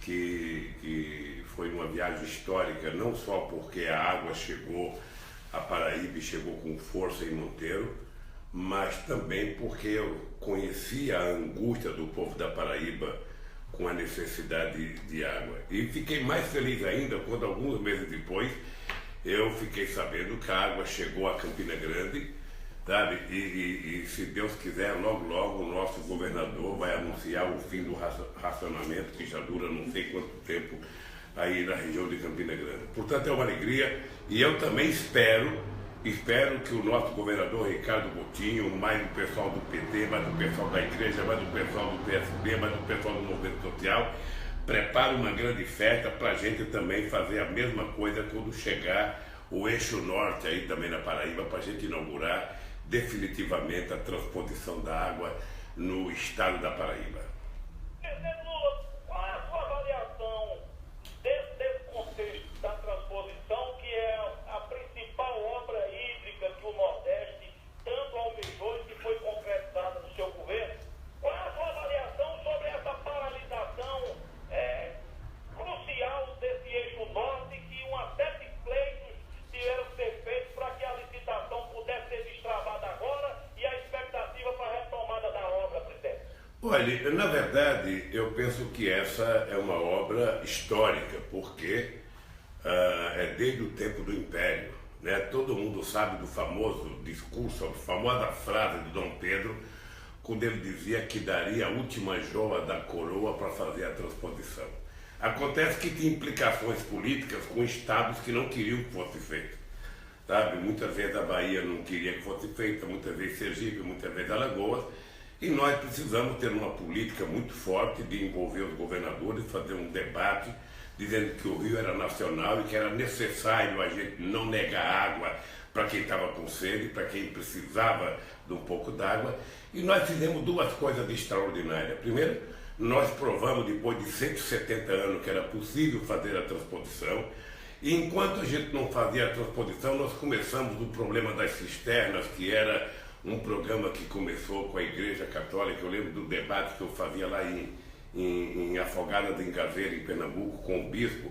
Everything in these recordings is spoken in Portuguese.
que foi uma viagem histórica, não só porque a água chegou a Paraíba e chegou com força em Monteiro, mas também porque eu conhecia a angústia do povo da Paraíba com a necessidade de água. E fiquei mais feliz ainda quando, alguns meses depois, eu fiquei sabendo que a água chegou a Campina Grande, sabe? E se Deus quiser, logo logo o nosso governador vai anunciar o fim do racionamento, que já dura não sei quanto tempo aí na região de Campina Grande. Portanto, é uma alegria, e eu também espero que o nosso governador Ricardo Coutinho, mais do pessoal do PT, mais do pessoal da igreja, mais do pessoal do PSB, mais do pessoal do movimento social, prepare uma grande festa para a gente também fazer a mesma coisa quando chegar o eixo norte aí também na Paraíba, para a gente inaugurar definitivamente a transposição da água no estado da Paraíba. Presidente Lula, qual é a sua avaliação desse contexto da transposição, que é a principal obra hídrica que o Nordeste tanto almejou e que foi concretizada no seu governo? Qual é a sua avaliação sobre essa paralisação crucial desse eixo norte, que uma série de pleitos tiveram que ser feitos para que a licitação pudesse ser destravada agora e a expectativa para a retomada da obra, presidente? Olha, na verdade, eu penso que essa é uma obra histórica, porque é desde o tempo do Império, né? Todo mundo sabe do famoso discurso, a famosa frase de Dom Pedro, quando ele dizia que daria a última joia da coroa para fazer a transposição. Acontece que tem implicações políticas com estados que não queriam que fosse feito, sabe? Muitas vezes a Bahia não queria que fosse feita, muitas vezes Sergipe, muitas vezes Alagoas, e nós precisamos ter uma política muito forte de envolver os governadores, fazer um debate, dizendo que o rio era nacional e que era necessário a gente não negar água para quem estava com sede, para quem precisava de um pouco d'água. E nós fizemos duas coisas extraordinárias. Primeiro, nós provamos, depois de 170 anos, que era possível fazer a transposição. E enquanto a gente não fazia a transposição, nós começamos o problema das cisternas, que era um programa que começou com a Igreja Católica. Eu lembro do debate que eu fazia lá em Afogada de Ingazeira, em Pernambuco, com o bispo.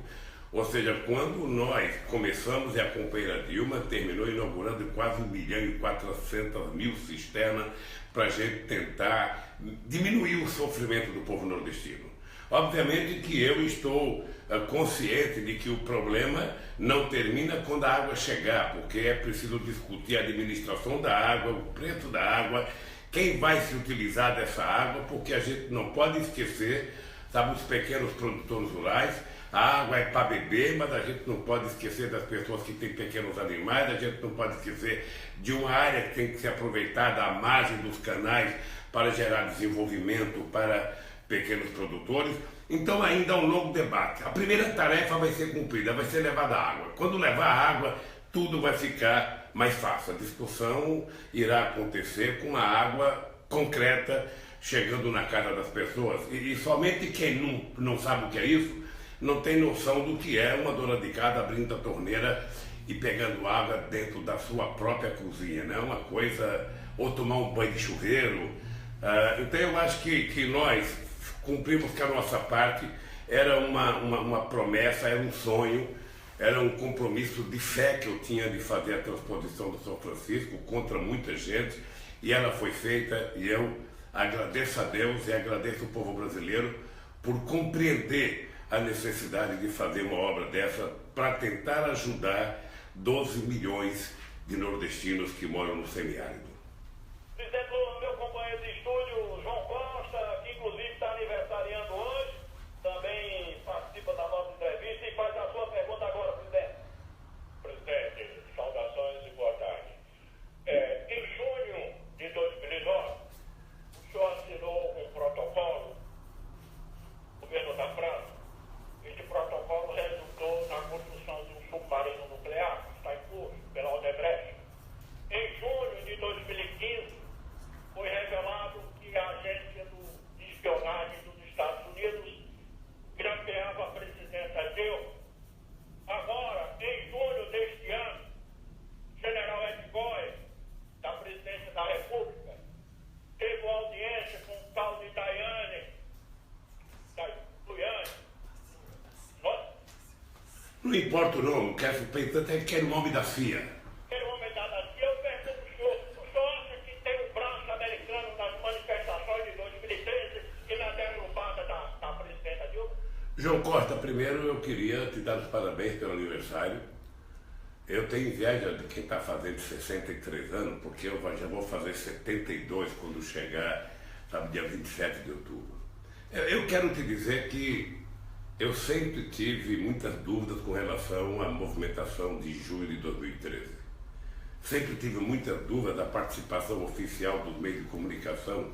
Ou seja, quando nós começamos, e a companheira Dilma terminou inaugurando quase 1.400.000 cisternas para a gente tentar diminuir o sofrimento do povo nordestino. Obviamente que eu estou consciente de que o problema não termina quando a água chegar, porque é preciso discutir a administração da água, o preço da água, quem vai se utilizar dessa água, porque a gente não pode esquecer, sabe, os pequenos produtores rurais. A água é para beber, mas a gente não pode esquecer das pessoas que têm pequenos animais, a gente não pode esquecer de uma área que tem que ser aproveitada à margem dos canais para gerar desenvolvimento para pequenos produtores. Então ainda há um longo debate. A primeira tarefa vai ser cumprida, vai ser levar a água. Quando levar a água, tudo vai ficar mais fácil. A discussão irá acontecer com a água concreta chegando na casa das pessoas. E somente quem não sabe o que é isso, não tem noção do que é uma dona de casa abrindo a torneira e pegando água dentro da sua própria cozinha, né? Uma coisa, ou tomar um banho de chuveiro. Então eu acho que nós cumprimos com a nossa parte. Era uma promessa, era um sonho, era um compromisso de fé que eu tinha de fazer a transposição do São Francisco contra muita gente, e ela foi feita, e eu agradeço a Deus e agradeço o povo brasileiro por compreender a necessidade de fazer uma obra dessa para tentar ajudar 12 milhões de nordestinos que moram no semiárido. Presidente Lula, meu companheiro de estúdio, João Costa, que inclusive está aniversariando hoje, também participa da nossa entrevista e faz a sua pergunta agora, presidente. Presidente, saudações e boa tarde. Em junho de 2009, o senhor assinou um protocolo, o governo da França. Este protocolo resultou na construção de um submarino nuclear que está em curso pela Odebrecht. Em junho de 2009, Não importa o nome, quero o nome da CIA. Quero o nome da CIA. Eu pergunto o senhor acha que tem o braço americano nas manifestações de 2013 e na derrubada da presidenta Dilma? João Costa, primeiro eu queria te dar os parabéns pelo aniversário. Eu tenho inveja de quem está fazendo 63 anos, porque eu já vou fazer 72 quando chegar, sabe, dia 27 de outubro. Eu quero te dizer que eu sempre tive muitas dúvidas com relação à movimentação de julho de 2013. Sempre tive muitas dúvidas da participação oficial dos meios de comunicação,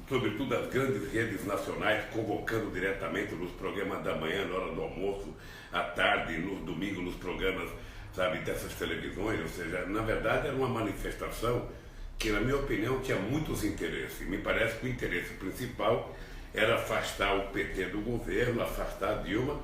sobretudo as grandes redes nacionais, convocando diretamente nos programas da manhã, na hora do almoço, à tarde, no domingo, nos programas, sabe, dessas televisões. Ou seja, na verdade era uma manifestação que, na minha opinião, tinha muitos interesses. Me parece que o interesse principal era afastar o PT do governo, afastar a Dilma,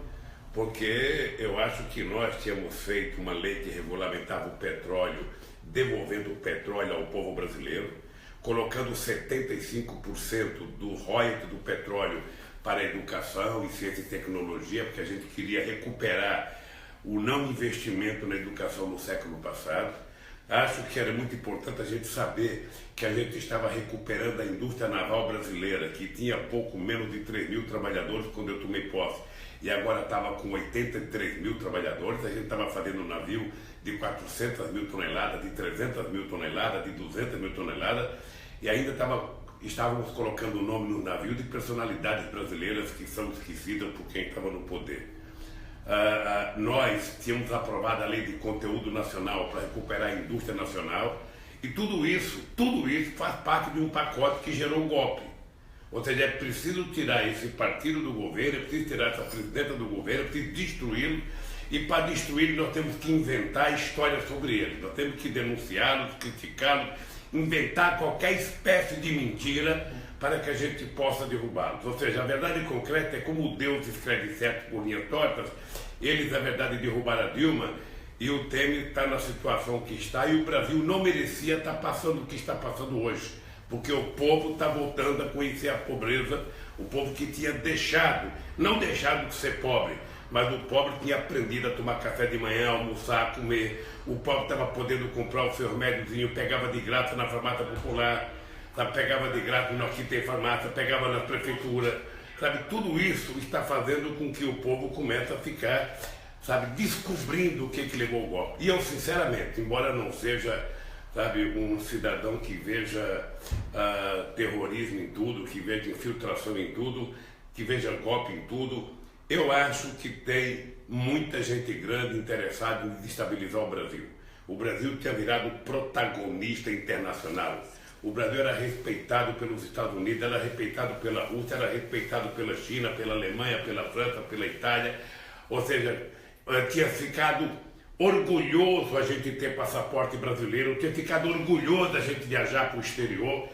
porque eu acho que nós tínhamos feito uma lei que regulamentava o petróleo, devolvendo o petróleo ao povo brasileiro, colocando 75% do royalties do petróleo para a educação e ciência e tecnologia, porque a gente queria recuperar o não investimento na educação no século passado. Acho que era muito importante a gente saber que a gente estava recuperando a indústria naval brasileira, que tinha pouco menos de 3 mil trabalhadores quando eu tomei posse, e agora estava com 83 mil trabalhadores. A gente estava fazendo um navio de 400 mil toneladas, de 300 mil toneladas, de 200 mil toneladas, e ainda estávamos colocando o nome no navio de personalidades brasileiras que são esquecidas por quem estava no poder. Nós tínhamos aprovado a lei de conteúdo nacional para recuperar a indústria nacional, e tudo isso faz parte de um pacote que gerou um golpe. Ou seja, é preciso tirar esse partido do governo, é preciso tirar essa presidenta do governo, é preciso destruí-lo, e para destruí-lo nós temos que inventar histórias sobre ele, nós temos que denunciá-los, criticá-los, inventar qualquer espécie de mentira para que a gente possa derrubá-los. Ou seja, a verdade concreta é como Deus escreve certo por linhas tortas. Eles, na verdade, derrubaram a Dilma, e o Temer está na situação que está, e o Brasil não merecia estar passando o que está passando hoje, porque o povo está voltando a conhecer a pobreza, o povo que tinha não deixado de ser pobre, mas o pobre tinha aprendido a tomar café de manhã, almoçar, a comer. O pobre estava podendo comprar os seus médicos, pegava de graça na farmácia popular, sabe, pegava de graça no que tem farmácia, pegava na prefeitura, sabe, tudo isso está fazendo com que o povo comece a ficar, sabe, descobrindo o que levou o golpe. E eu, sinceramente, embora não seja, sabe, um cidadão que veja terrorismo em tudo, que veja infiltração em tudo, que veja golpe em tudo, eu acho que tem muita gente grande interessada em destabilizar o Brasil. O Brasil tinha virado protagonista internacional. O Brasil era respeitado pelos Estados Unidos, era respeitado pela Rússia, era respeitado pela China, pela Alemanha, pela França, pela Itália. Ou seja, tinha ficado orgulhoso a gente ter passaporte brasileiro, tinha ficado orgulhoso a gente viajar para o exterior,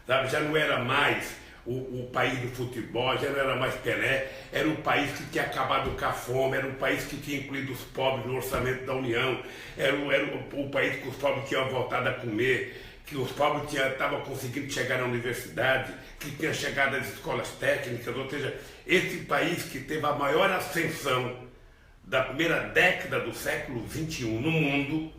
sabe? Já não era mais o país do futebol, já não era mais Pelé, era um país que tinha acabado com a fome, era um país que tinha incluído os pobres no orçamento da União, era o país que os pobres tinham voltado a comer, que os pobres estavam conseguindo chegar na universidade, que tinha chegado às escolas técnicas. Ou seja, esse país que teve a maior ascensão da primeira década do século XXI no mundo,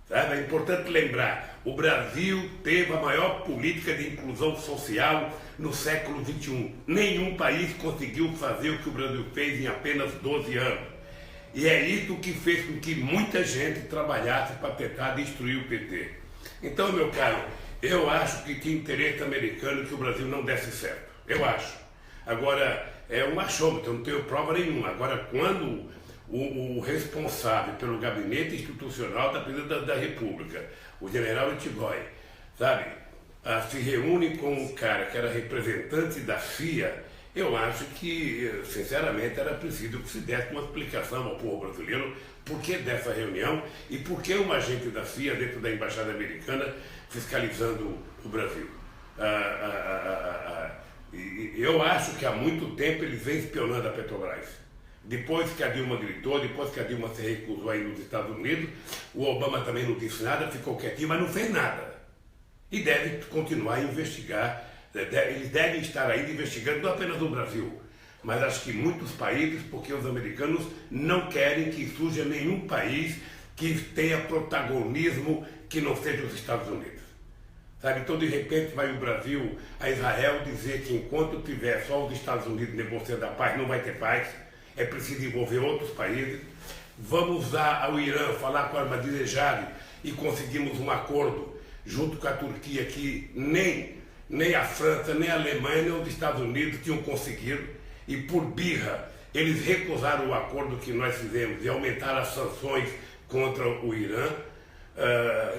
sabe? É importante lembrar, o Brasil teve a maior política de inclusão social no século XXI. Nenhum país conseguiu fazer o que o Brasil fez em apenas 12 anos. E é isso que fez com que muita gente trabalhasse para tentar destruir o PT. Então, meu caro, eu acho que tinha interesse americano que o Brasil não desse certo. Eu acho. Agora, é um achômetro, eu não tenho prova nenhuma. Agora, quando o responsável pelo gabinete institucional da presidência da República, o general Itigoy, sabe, se reúne com um cara que era representante da CIA, eu acho que, sinceramente, era preciso que se desse uma explicação ao povo brasileiro por que dessa reunião e por que um agente da CIA dentro da Embaixada Americana fiscalizando o Brasil. Eu acho que há muito tempo eles vêm espionando a Petrobras. Depois que a Dilma gritou, depois que a Dilma se recusou a ir nos Estados Unidos, o Obama também não disse nada, ficou quietinho, mas não fez nada. E deve continuar a investigar, eles devem estar ainda investigando não apenas o Brasil, mas acho que muitos países, porque os americanos não querem que surja nenhum país que tenha protagonismo que não seja os Estados Unidos. Sabe, então de repente vai o Brasil a Israel dizer que enquanto tiver só os Estados Unidos negociando a paz, não vai ter paz, é preciso envolver outros países. Vamos ao Irã falar com a Ahmadinejad e conseguimos um acordo junto com a Turquia que nem a França, nem a Alemanha, nem os Estados Unidos tinham conseguido, e por birra eles recusaram o acordo que nós fizemos de aumentar as sanções contra o Irã.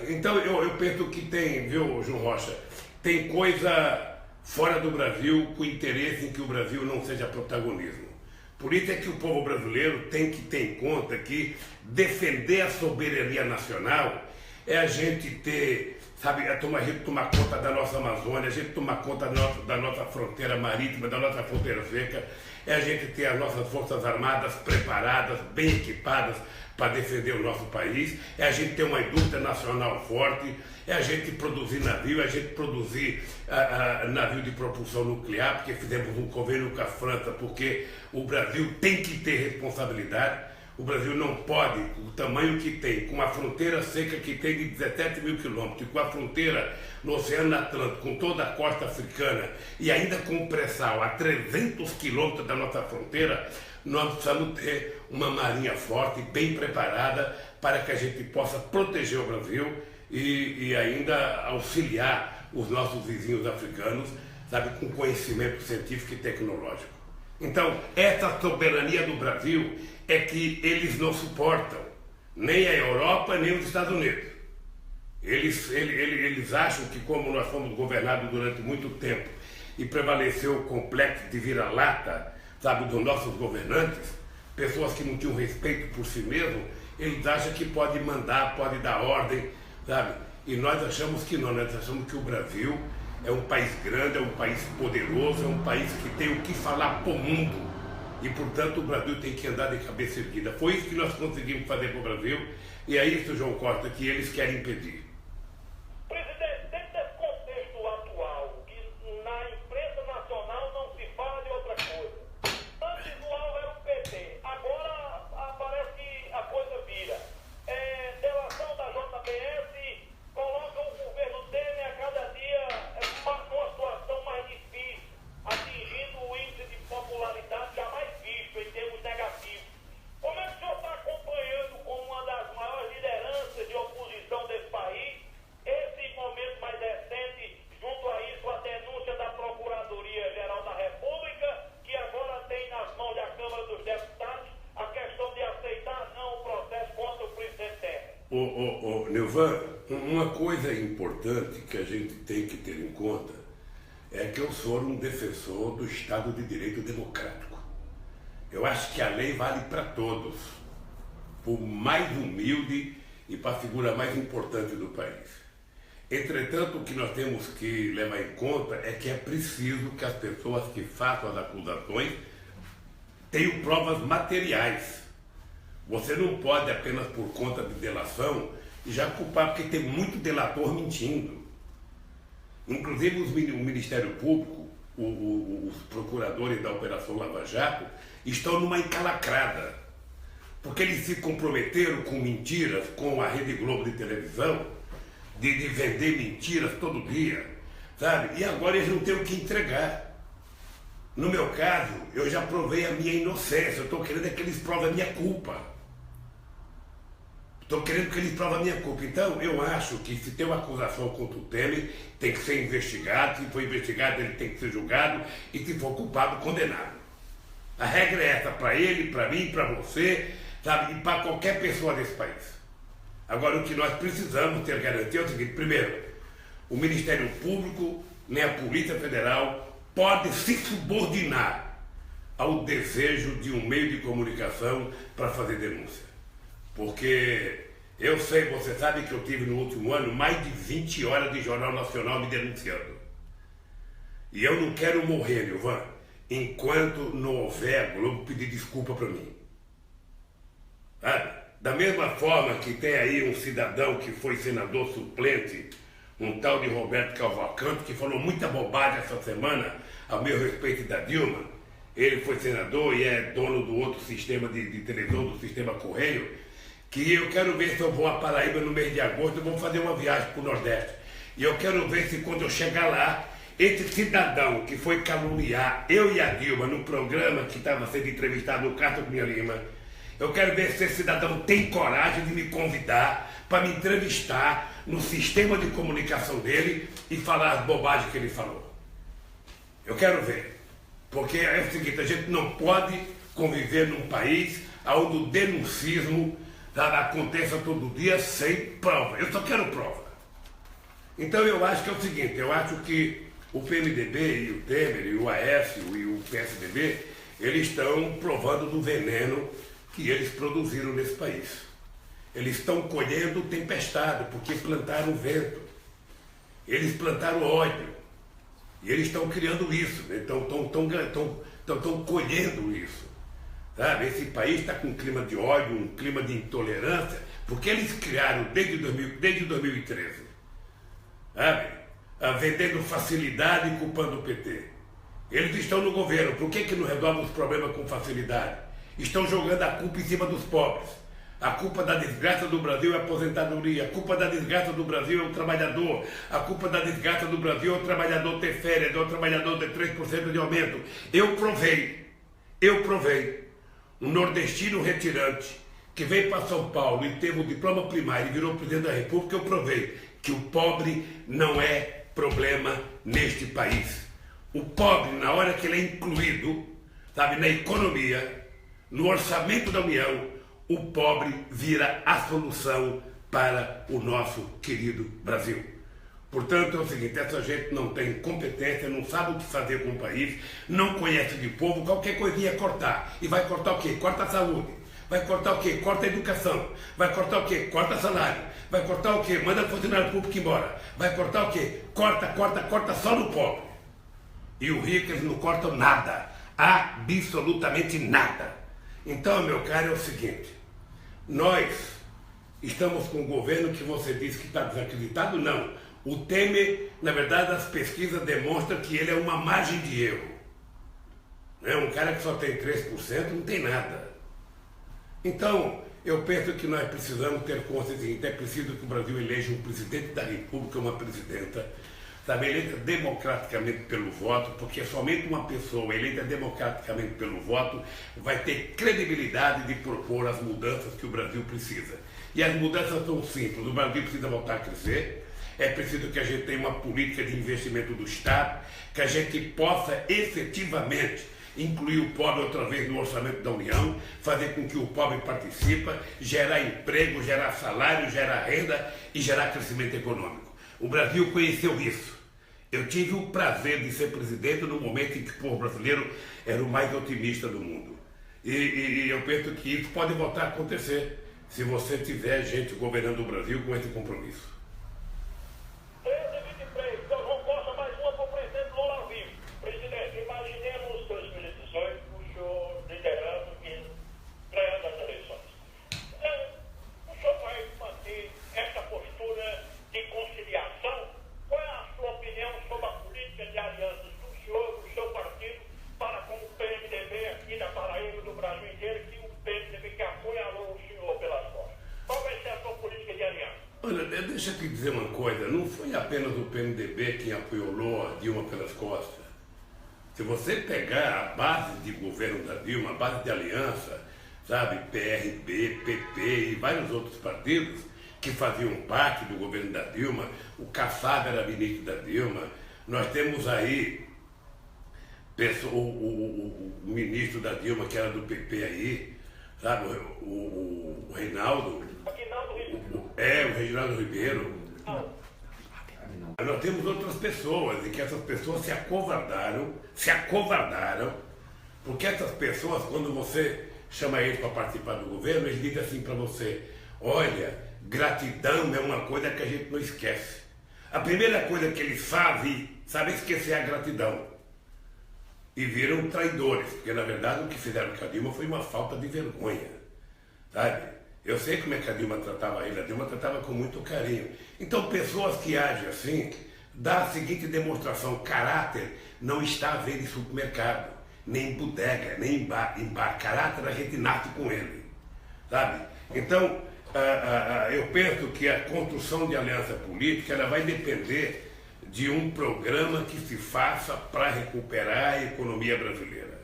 Então eu penso que tem, viu, João Rocha, tem coisa fora do Brasil com interesse em que o Brasil não seja protagonismo. Por isso é que o povo brasileiro tem que ter em conta que defender a soberania nacional é a gente ter, sabe, a gente tomar conta da nossa Amazônia, a gente tomar conta da nossa fronteira marítima, da nossa fronteira seca, é a gente ter as nossas forças armadas preparadas, bem equipadas para defender o nosso país, é a gente ter uma indústria nacional forte, é a gente produzir navio, é a gente produzir navio de propulsão nuclear, porque fizemos um convênio com a França, porque o Brasil tem que ter responsabilidade. O Brasil não pode, o tamanho que tem, com a fronteira seca que tem de 17 mil quilômetros, com a fronteira no Oceano Atlântico, com toda a costa africana e ainda com o pré-sal a 300 quilômetros da nossa fronteira, nós precisamos ter uma marinha forte, bem preparada, para que a gente possa proteger o Brasil e ainda auxiliar os nossos vizinhos africanos, sabe, com conhecimento científico e tecnológico. Então, essa soberania do Brasil é que eles não suportam, nem a Europa, nem os Estados Unidos. Eles acham que, como nós fomos governados durante muito tempo e prevaleceu o complexo de vira-lata, sabe, dos nossos governantes, pessoas que não tinham respeito por si mesmos, eles acham que pode mandar, pode dar ordem, sabe? E nós achamos que não, nós achamos que o Brasil é um país grande, é um país poderoso, é um país que tem o que falar para o mundo. E, portanto, o Brasil tem que andar de cabeça erguida. Foi isso que nós conseguimos fazer para o Brasil, e é isso, João Costa, que eles querem impedir. Presidente, dentro desse contexto atual, que na imprensa nacional não se fala de outra coisa. Antes o alvo era o PT, agora parece que a coisa vira. Delação da JBS coloca o governo Temer a cada dia numa situação mais difícil, atingindo o índice de popularidade jamais visto em termos negativos. Como é que o senhor está acompanhando, como uma das maiores lideranças de oposição desse país, esse momento mais recente, junto a isso, a denúncia da Procuradoria-Geral da República, que agora tem nas mãos da Câmara dos Deputados a questão de aceitar não o processo contra o presidente Temer? Nilvan, uma coisa importante que a gente tem que ter em conta é que eu sou um defensor do Estado de Direito Democrático. Eu acho que a lei vale para todos, por mais humilde e para a figura mais importante do país. Entretanto, o que nós temos que levar em conta é que é preciso que as pessoas que façam as acusações tenham provas materiais. Você não pode, apenas por conta de delação, já culpar, porque tem muito delator mentindo. Inclusive o Ministério Público, os procuradores da Operação Lava Jato, estão numa encalacrada, porque eles se comprometeram com mentiras, com a Rede Globo de televisão, de vender mentiras todo dia, sabe? E agora eles não têm o que entregar. No meu caso, eu já provei a minha inocência, eu estou querendo é que eles provem a minha culpa. Estou querendo que eles provem a minha culpa. Então, eu acho que se tem uma acusação contra o Temer, tem que ser investigado. Se for investigado, ele tem que ser julgado. E se for culpado, condenado. A regra é essa para ele, para mim, para você, sabe? E para qualquer pessoa desse país. Agora, o que nós precisamos ter garantia é o seguinte. Primeiro, o Ministério Público, nem a Polícia Federal, pode se subordinar ao desejo de um meio de comunicação para fazer denúncia. Porque eu sei, você sabe que eu tive no último ano mais de 20 horas de Jornal Nacional me denunciando. E eu não quero morrer, Nilvan, enquanto não houver a Globo pedir desculpa para mim. Sabe? Da mesma forma que tem aí um cidadão que foi senador suplente, um tal de Roberto Cavalcante, que falou muita bobagem essa semana a meu respeito da Dilma, ele foi senador e é dono do outro sistema de televisão, do sistema Correio, que eu quero ver se eu vou a Paraíba no mês de agosto, eu vou fazer uma viagem para o Nordeste. E eu quero ver se quando eu chegar lá, esse cidadão que foi caluniar eu e a Dilma no programa que estava sendo entrevistado no Castro Cunha Lima, eu quero ver se esse cidadão tem coragem de me convidar para me entrevistar no sistema de comunicação dele e falar as bobagens que ele falou. Eu quero ver. Porque é o seguinte, a gente não pode conviver num país onde o denuncismo aconteça todo dia sem prova. Eu só quero prova. Então eu acho que é o seguinte, eu acho que o PMDB e o Temer e o Aécio e o PSDB, eles estão provando do veneno que eles produziram nesse país. Eles estão colhendo tempestade, porque plantaram vento. Eles plantaram ódio. E eles estão criando isso, né? Estão colhendo isso. Sabe? Esse país está com um clima de ódio, um clima de intolerância, porque eles criaram desde 2013, sabe? Vendendo facilidade e culpando o PT. Eles estão no governo, por que não resolvem os problemas com facilidade? Estão jogando a culpa em cima dos pobres. A culpa da desgraça do Brasil é a aposentadoria, a culpa da desgraça do Brasil é o trabalhador, a culpa da desgraça do Brasil é o trabalhador ter férias, é o trabalhador ter 3% de aumento. Eu provei, um nordestino retirante que veio para São Paulo e teve o diploma primário e virou presidente da República, eu provei que o pobre não é problema neste país. O pobre, na hora que ele é incluído, sabe, na economia, no orçamento da União, o pobre vira a solução para o nosso querido Brasil. Portanto, é o seguinte, essa gente não tem competência, não sabe o que fazer com o país, não conhece de povo, qualquer coisinha é cortar. E vai cortar o quê? Corta a saúde. Vai cortar o quê? Corta a educação. Vai cortar o quê? Corta salário. Vai cortar o quê? Manda o funcionário público embora. Vai cortar o quê? Corta só no pobre. E o rico eles não cortam nada. Absolutamente nada. Então, meu caro, é o seguinte. Nós estamos com um governo que você disse que está desacreditado? Não. O Temer, na verdade, as pesquisas demonstram que ele é uma margem de erro. Um cara que só tem 3% não tem nada. Então, eu penso que nós precisamos ter consciência, é preciso que o Brasil eleja um presidente da República, uma presidenta, sabe, eleita democraticamente pelo voto, porque somente uma pessoa eleita democraticamente pelo voto vai ter credibilidade de propor as mudanças que o Brasil precisa. E as mudanças são simples, o Brasil precisa voltar a crescer, é preciso que a gente tenha uma política de investimento do Estado, que a gente possa efetivamente incluir o pobre outra vez no orçamento da União, fazer com que o pobre participe, gerar emprego, gerar salário, gerar renda e gerar crescimento econômico. O Brasil conheceu isso. Eu tive o prazer de ser presidente no momento em que o povo brasileiro era o mais otimista do mundo. E eu penso que isso pode voltar a acontecer se você tiver gente governando o Brasil com esse compromisso. 13h23, eu não posso mais uma para o presidente Lula ao vivo. Presidente, imaginemos 2018, o senhor liderando e ganhando as eleições. O senhor vai manter essa postura de conciliação? Qual é a sua opinião sobre a política de alianças do senhor, do seu partido, para com o PMDB aqui da Paraíba, do Brasil inteiro, que o PMDB que apoiou o senhor pelas costas? Qual vai ser a sua política de aliança? Olha, deixa eu te dizer uma coisa, não foi apenas o PMDB quem apoiou a Dilma pelas costas. Se você pegar a base de governo da Dilma, a base de aliança, sabe, PRB, PP e vários outros partidos que faziam parte do governo da Dilma, o Kassab era ministro da Dilma, nós temos aí o ministro da Dilma que era do PP aí, sabe, o Reinaldo. O Reginaldo Ribeiro. Nós temos outras pessoas e que essas pessoas se acovardaram, porque essas pessoas, quando você chama eles para participar do governo, eles dizem assim para você, olha, gratidão é uma coisa que a gente não esquece. A primeira coisa que eles fazem, sabe, esquecer a gratidão. E viram traidores, porque na verdade o que fizeram com a Dilma foi uma falta de vergonha, sabe? Eu sei como é que a Dilma tratava ele, a Dilma tratava com muito carinho. Então, pessoas que agem assim, dá a seguinte demonstração, caráter não está à venda em supermercado. nem em bodega, nem em bar. Caráter a gente nasce com ele, sabe? Então, eu penso que a construção de aliança política ela vai depender de um programa que se faça para recuperar a economia brasileira.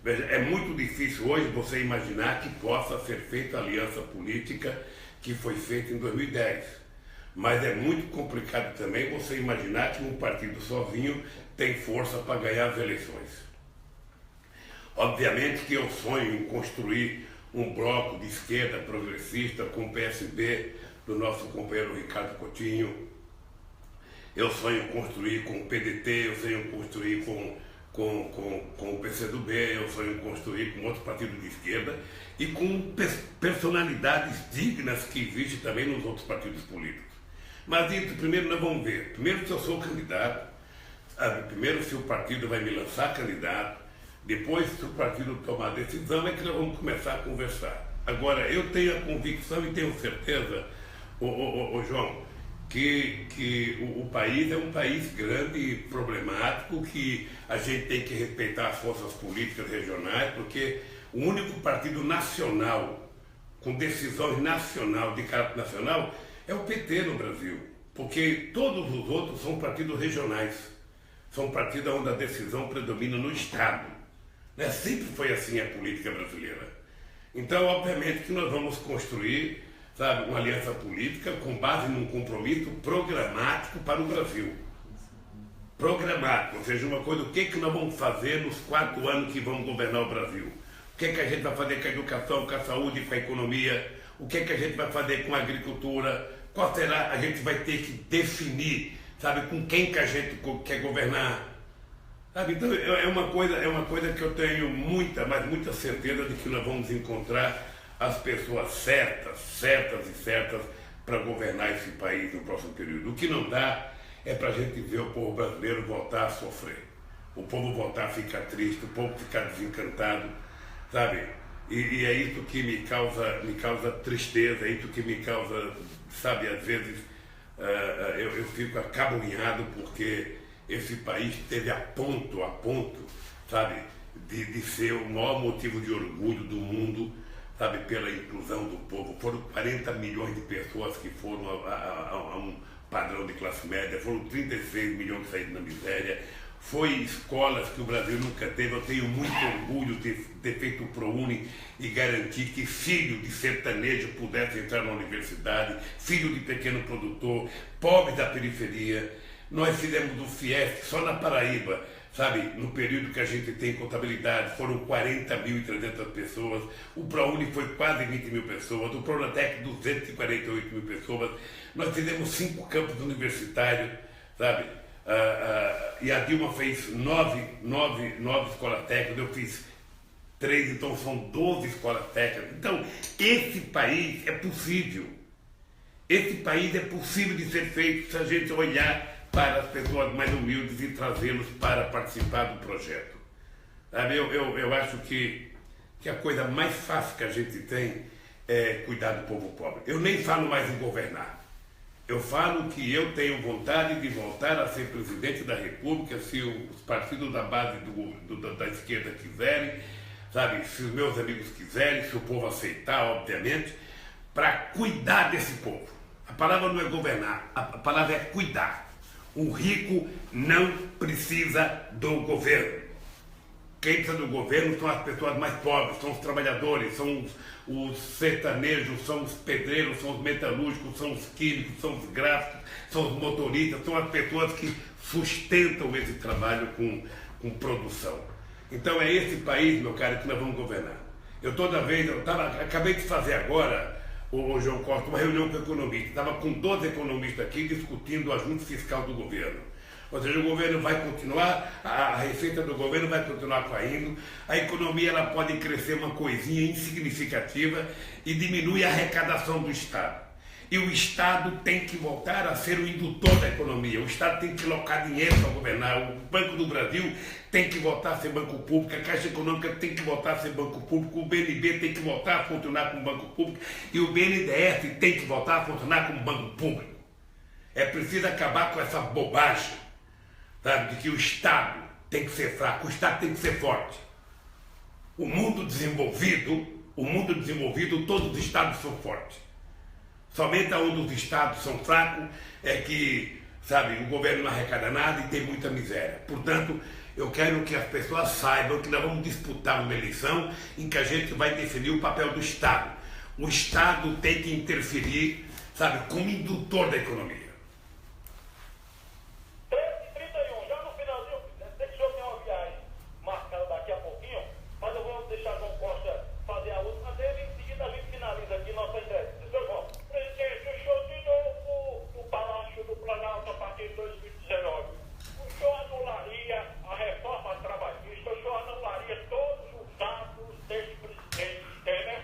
Veja, é muito difícil hoje você imaginar que possa ser feita a aliança política que foi feita em 2010. Mas é muito complicado também você imaginar que um partido sozinho tem força para ganhar as eleições. Obviamente que eu sonho em construir um bloco de esquerda progressista com o PSB do nosso companheiro Ricardo Coutinho. Eu sonho em construir com o PDT, eu sonho em construir com o PCdoB, eu sonho em construir com outros partidos de esquerda e com personalidades dignas que existem também nos outros partidos políticos. Mas isso, primeiro nós vamos ver. Primeiro se eu sou candidato, primeiro se o partido vai me lançar candidato, depois se o partido tomar decisão é que nós vamos começar a conversar. Agora, eu tenho a convicção e tenho certeza, João, que o país é um país grande e problemático, que a gente tem que respeitar as forças políticas regionais, porque o único partido nacional, com decisões nacional, de caráter nacional, é o PT no Brasil. Porque todos os outros são partidos regionais, são partidos onde a decisão predomina no Estado. Né? Sempre foi assim a política brasileira. Então, obviamente que nós vamos construir, sabe, uma aliança política com base num compromisso programático para o Brasil. Programático, ou seja, uma coisa, o que nós vamos fazer nos 4 anos que vamos governar o Brasil? O que a gente vai fazer com a educação, com a saúde, com a economia? O que a gente vai fazer com a agricultura? Qual será? A gente vai ter que definir, sabe, com quem que a gente quer governar? Sabe? Então, é uma coisa que eu tenho muita certeza de que nós vamos encontrar as pessoas certas para governar esse país no próximo período. O que não dá é para a gente ver o povo brasileiro voltar a sofrer, o povo voltar a ficar triste, o povo ficar desencantado, sabe? E é isso que me causa tristeza, é isso que me causa, sabe, às vezes eu fico acabunhado porque esse país teve a ponto, sabe, de ser o maior motivo de orgulho do mundo, sabe, pela inclusão do povo. Foram 40 milhões de pessoas que foram a um padrão de classe média, foram 36 milhões que saíram da miséria, foi escolas que o Brasil nunca teve. Eu tenho muito orgulho de ter feito o ProUni e garantir que filho de sertanejo pudesse entrar na universidade, filho de pequeno produtor, pobre da periferia. Nós fizemos o Fiesc só na Paraíba, sabe, no período que a gente tem contabilidade, foram 40.300 pessoas, o ProUni foi quase 20 mil pessoas, o Pronatec 248 mil pessoas, nós fizemos 5 campos universitários, sabe, e a Dilma fez 9 escolas técnicas, eu fiz 3, então são 12 escolas técnicas. Então, esse país é possível. Esse país é possível de ser feito se a gente olhar para as pessoas mais humildes e trazê-los para participar do projeto. Eu acho que a coisa mais fácil que a gente tem é cuidar do povo pobre. Eu nem falo mais em governar. Eu falo que eu tenho vontade de voltar a ser presidente da República, se os partidos da base da esquerda quiserem, sabe, se os meus amigos quiserem, se o povo aceitar, obviamente, para cuidar desse povo. A palavra não é governar, a palavra é cuidar. O rico não precisa do governo. Quem precisa do governo são as pessoas mais pobres, são os trabalhadores, são os sertanejos, são os pedreiros, são os metalúrgicos, são os químicos, são os gráficos, são os motoristas, são as pessoas que sustentam esse trabalho com produção. Então é esse país, meu caro, que nós vamos governar. Acabei de fazer agora, o João Costa, uma reunião com economistas, estava com 12 economistas aqui discutindo o ajuste fiscal do governo. Ou seja, o governo vai continuar, a receita do governo vai continuar caindo, a economia ela pode crescer uma coisinha insignificativa e diminui a arrecadação do Estado. E o Estado tem que voltar a ser o indutor da economia, o Estado tem que colocar dinheiro para governar, o Banco do Brasil tem que voltar a ser banco público, a Caixa Econômica tem que voltar a ser banco público, o BNB tem que voltar a funcionar como banco público e o BNDES tem que voltar a funcionar como banco público. É preciso acabar com essa bobagem, sabe, de que o Estado tem que ser fraco, o Estado tem que ser forte. O mundo desenvolvido, todos os Estados são fortes. Somente onde os Estados são fracos é que, sabe, o governo não arrecada nada e tem muita miséria. Portanto, eu quero que as pessoas saibam que nós vamos disputar uma eleição em que a gente vai definir o papel do Estado. O Estado tem que interferir, sabe, como indutor da economia. 13h31, já no finalzinho, sei que o senhor tem uma viagem marcada daqui a pouquinho, mas eu vou deixar João Costa fazer a última dele e em seguida a gente finaliza aqui nossa entrevista. Seu João, presidente, o show de novo no Palácio do Planalto a partir de 2019. O senhor anularia a reforma trabalhista, o senhor anularia todos os atos desse presidente Temer?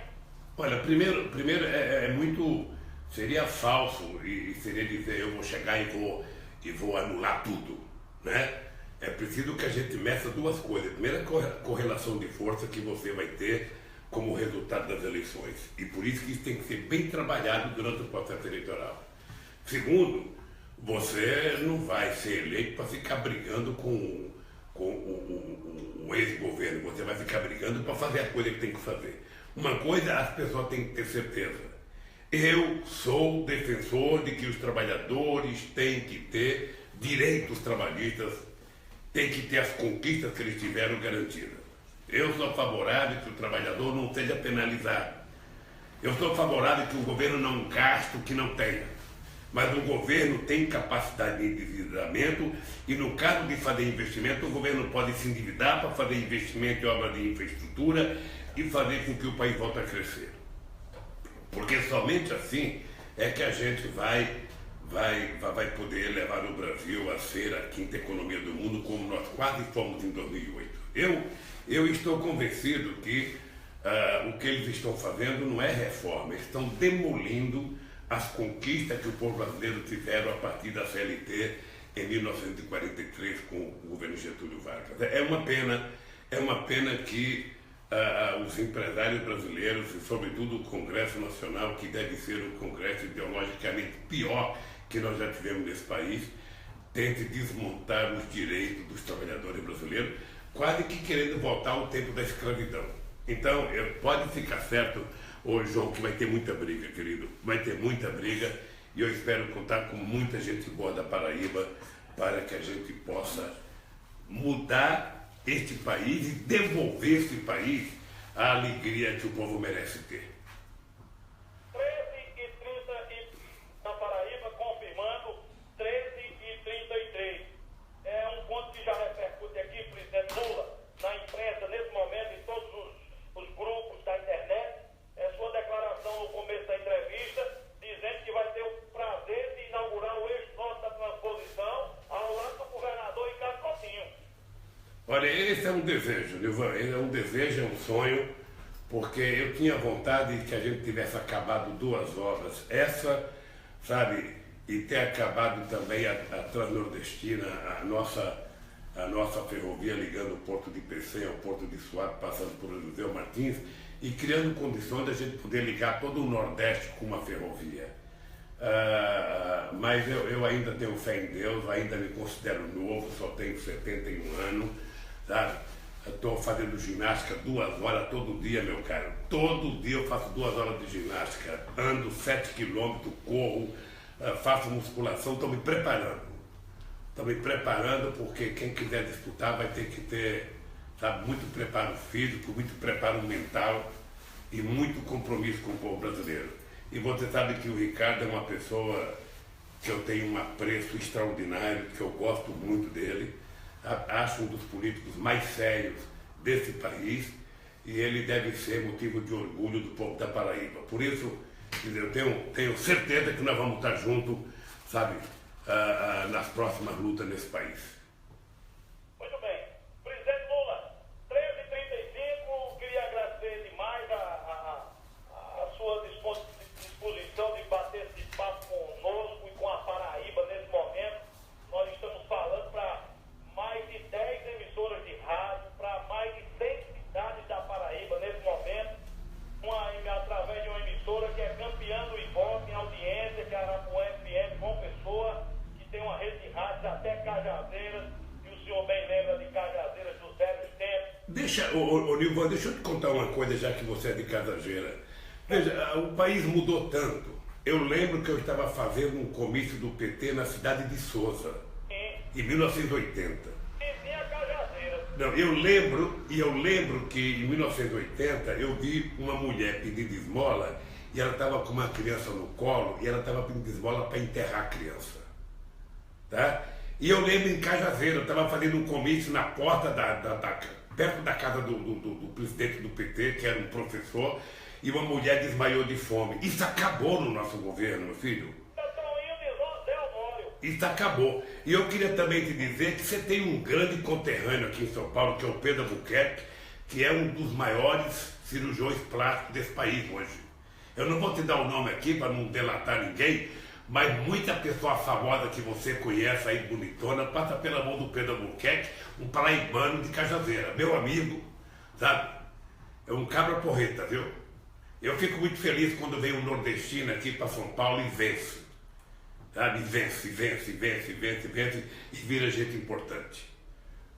Olha, primeiro é muito, seria falso e seria dizer eu vou chegar e vou anular tudo, né? É preciso que a gente meça duas coisas. Primeiro, a correlação de força que você vai ter como resultado das eleições. E por isso que isso tem que ser bem trabalhado durante o processo eleitoral. Segundo, você não vai ser eleito para ficar brigando com o ex-governo. Você vai ficar brigando para fazer a coisa que tem que fazer. Uma coisa as pessoas têm que ter certeza. Eu sou defensor de que os trabalhadores têm que ter direitos trabalhistas, têm que ter as conquistas que eles tiveram garantidas. Eu sou favorável que o trabalhador não seja penalizado. Eu sou favorável que o governo não gaste o que não tenha. Mas o governo tem capacidade de endividamento e no caso de fazer investimento, o governo pode se endividar para fazer investimento em obra de infraestrutura e fazer com que o país volte a crescer. Porque somente assim é que a gente vai poder levar o Brasil a ser a quinta economia do mundo, como nós quase fomos em 2008. Eu estou convencido que o que eles estão fazendo não é reforma, eles estão demolindo as conquistas que o povo brasileiro tiveram a partir da CLT em 1943 com o governo Getúlio Vargas. É uma pena que os empresários brasileiros, e sobretudo o Congresso Nacional, que deve ser o Congresso ideologicamente pior que nós já tivemos nesse país, tente desmontar os direitos dos trabalhadores brasileiros, quase que querendo voltar ao tempo da escravidão. Então, pode ficar certo, João, que vai ter muita briga, querido, vai ter muita briga, e eu espero contar com muita gente boa da Paraíba para que a gente possa mudar este país e devolver este país a alegria que o povo merece ter. 13h30 na Paraíba, confirmando 13h33. É um ponto que já repercute aqui, presidente Lula, na imprensa, nesse momento, em todos os grupos da internet. É sua declaração no começo da entrevista, dizendo que vai ter o prazer de inaugurar o eixo norte da transposição ao lado do governador Ricardo Coutinho. Olha, esse é um desejo, Nilvan, é um desejo, é um sonho, porque eu tinha vontade de que a gente tivesse acabado duas obras, essa, sabe, e ter acabado também a Transnordestina, a nossa ferrovia ligando o Porto de Pecém ao Porto de Suape, passando por José Martins, e criando condições de a gente poder ligar todo o Nordeste com uma ferrovia. Mas eu ainda tenho fé em Deus, ainda me considero novo, só tenho 71 anos, sabe? Estou fazendo ginástica 2 horas todo dia, meu caro. Todo dia eu faço 2 horas de ginástica, ando 7 quilômetros, corro, faço musculação, estou me preparando. Estou me preparando porque quem quiser disputar vai ter que ter, sabe, muito preparo físico, muito preparo mental e muito compromisso com o povo brasileiro. E você sabe que o Ricardo é uma pessoa que eu tenho um apreço extraordinário, que eu gosto muito dele. Acho um dos políticos mais sérios desse país e ele deve ser motivo de orgulho do povo da Paraíba. Por isso, eu tenho certeza que nós vamos estar juntos, sabe, nas próximas lutas nesse país. Muito bem. Presidente Lula, 13h35, queria agradecer demais a sua disposição de bater esse papo conosco e com a Paraíba nesse momento. Nós estamos falando para mais de 10 emissoras de rádio, para mais de 100 cidades da Paraíba nesse momento, através de uma emissora que é campeã do Ibope em audiência, que é a Arapuã FM, João Pessoa, que tem uma rede de rádios até Cajazeiras. Nilvan, deixa eu te contar uma coisa, já que você é de Cajazeira. Veja, o país mudou tanto. Eu lembro que eu estava fazendo um comício do PT na cidade de Sousa, em 1980. Não, eu lembro que em 1980 eu vi uma mulher pedindo esmola e ela estava com uma criança no colo e ela estava pedindo esmola para enterrar a criança. Tá? E eu lembro em Cajazeira, eu estava fazendo um comício na porta perto da casa do presidente do PT, que era um professor, e uma mulher desmaiou de fome. Isso acabou no nosso governo, meu filho. Isso acabou. E eu queria também te dizer que você tem um grande conterrâneo aqui em São Paulo, que é o Pedro Albuquerque, que é um dos maiores cirurgiões plásticos desse país hoje. Eu não vou te dar o nome aqui para não delatar ninguém, mas muita pessoa famosa que você conhece aí, bonitona, passa pela mão do Pedro Albuquerque, um paraibano de Cajazeira, meu amigo, sabe? É um cabra porreta, viu? Eu fico muito feliz quando vem um nordestino aqui para São Paulo e vence. Sabe? Vence e vira gente importante.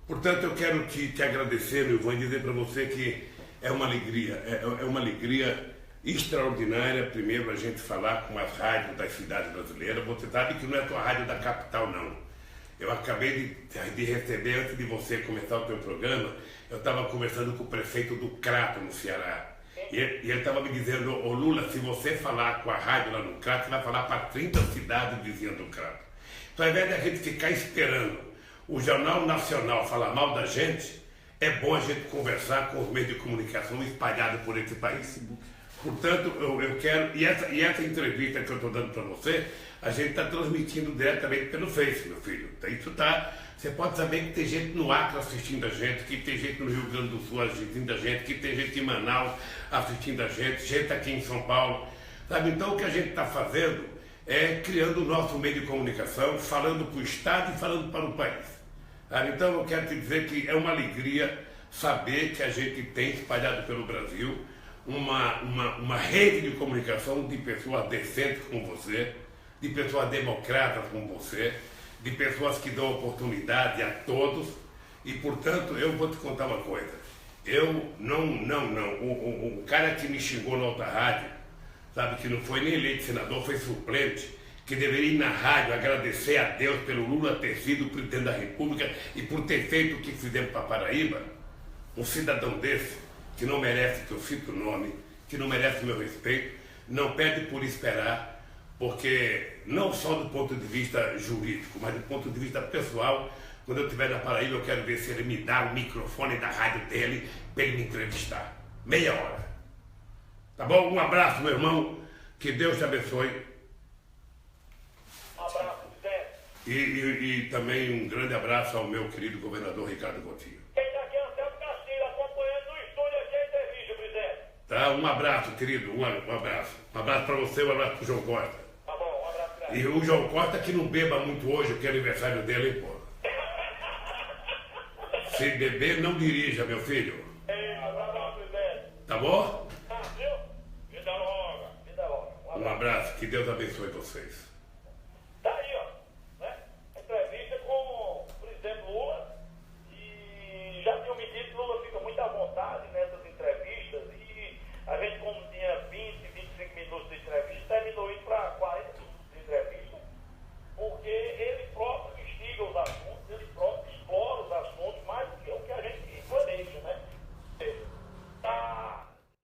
Portanto, eu quero te agradecer, meu irmão, e dizer para você que é uma alegria extraordinária, primeiro, a gente falar com as rádios das cidades brasileiras. Você sabe que não é só a rádio da capital, não. Eu acabei de receber, antes de você começar o teu programa, eu estava conversando com o prefeito do Crato, no Ceará. E ele estava me dizendo, ô Lula, se você falar com a rádio lá no Crato, você vai falar para 30 cidades vizinhas do Crato. Então, ao invés de a gente ficar esperando o Jornal Nacional falar mal da gente, é bom a gente conversar com os meios de comunicação espalhados por esse país. Portanto, eu quero, e essa entrevista que eu estou dando para você, a gente está transmitindo diretamente pelo Face, meu filho. Isso tá, você pode saber que tem gente no Acre assistindo a gente, que tem gente no Rio Grande do Sul assistindo a gente, que tem gente em Manaus assistindo a gente aqui em São Paulo. Sabe? Então, o que a gente está fazendo é criando o nosso meio de comunicação, falando para o Estado e falando para o país. Sabe? Então, eu quero te dizer que é uma alegria saber que a gente tem espalhado pelo Brasil uma rede de comunicação de pessoas decentes como você, de pessoas democratas como você, de pessoas que dão oportunidade a todos. E, portanto, eu vou te contar uma coisa. O cara que me xingou na outra rádio, sabe, que não foi nem eleito senador, foi suplente, que deveria ir na rádio agradecer a Deus pelo Lula ter sido presidente da República e por ter feito o que fizemos para Paraíba. Um cidadão desse, que não merece que eu cite o nome, que não merece o meu respeito, não pede por esperar, porque não só do ponto de vista jurídico, mas do ponto de vista pessoal, quando eu estiver na Paraíba, eu quero ver se ele me dá o microfone da rádio dele para ele me entrevistar. Meia hora. Tá bom? Um abraço, meu irmão. Que Deus te abençoe. Um abraço, Zé. E também um grande abraço ao meu querido governador Ricardo Coutinho. Tá? Um abraço, querido, um abraço. Um abraço para você, um abraço para o João Costa. Tá bom, um abraço pra ele. E o João Costa que não beba muito hoje, que é aniversário dele, hein, pô? Se beber, não dirija, meu filho. Um abraço, Zé. Tá bom? Viu? Vida longa. Vida longa. Um abraço, que Deus abençoe vocês.